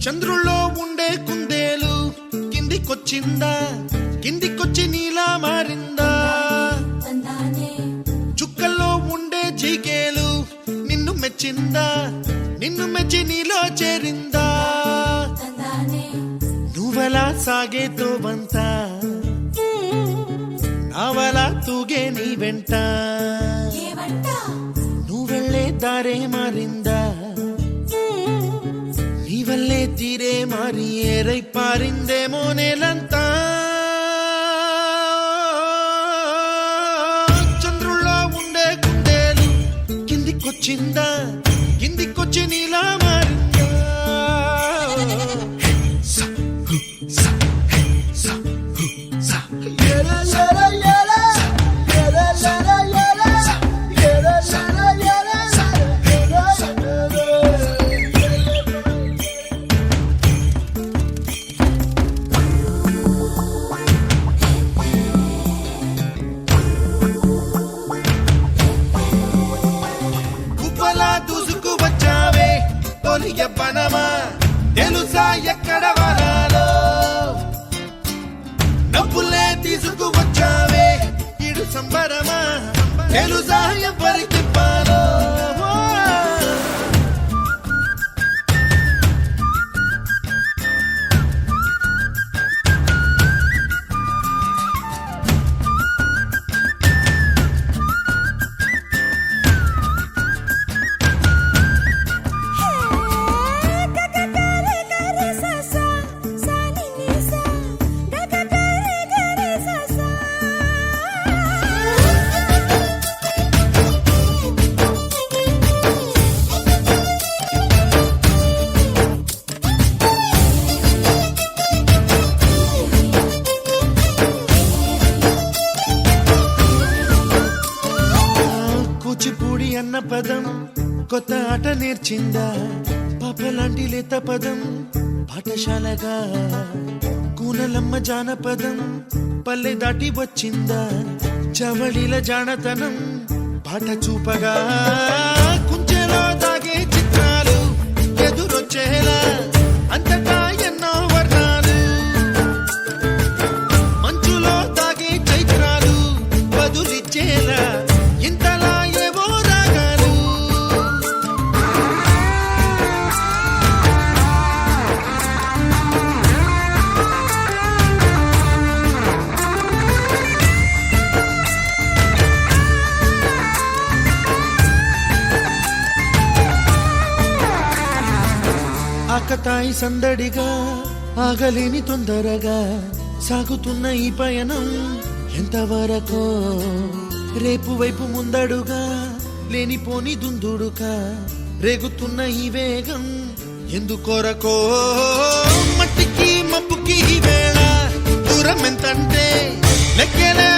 చంద్రుల్లో ఉండే కుందేలు కిందికొచ్చిందా, కిందికొచ్చి నీలా మారిందా? చుక్కల్లో ఉండే జీకేలు నిన్ను మెచ్చిందా, నిన్ను మెచ్చి నీలో చేరిందా? నువ్వలా సాగే తోవంత నావలా తూగే నీ వెంట, నువ్వెళ్ళే దారే మారిందా, నీ వల్లే తీరే మారి ఏరై పారిందేమో నేలంతా. చంద్రుల్లో ఉండే కుందేలు కిందికొచ్చిందా, కిందికొచ్చి నీలా మారిందా? దూసుకు వచ్చావే తొలి యవ్వనమా, తెలుసా ఎక్కడ వరాలో? డబ్బులే తీసుకు వచ్చావే ఇడు సంబరమా, తెలుసా ఎవరికి పాలో? కూచిపూడి అన్న పదం కొత్త ఆట నేర్చిందా, పాపలాంటి లేత పదం పాఠశాలగా? కూనలమ్మ జానపదం పల్లె దాటి వచ్చిందా, చవళిల జానతనం పాట చూపగా? కుంచెలో దాగే చిత్రాలు ఎదురొచ్చేలా అంతటా ఎన్నో వర్ణాలు, మంచులో దాగే చైత్రాలు బదులిచ్చేలా ఇంతలా ఏవో రాగాలు. ఆకతాయి సందడిగా ఆగలేని తొందరగా సాగుతున్న ఈ పయనం ఎంతవరకో, రేపు వైపు ముందడుగా లేనిపోని దుందుడుగా రేగుతున్న ఈ వేగం ఎందుకొరకో? మట్టికి మబ్బుకి వేళ దూరం ఎంతంటే లెక్కలే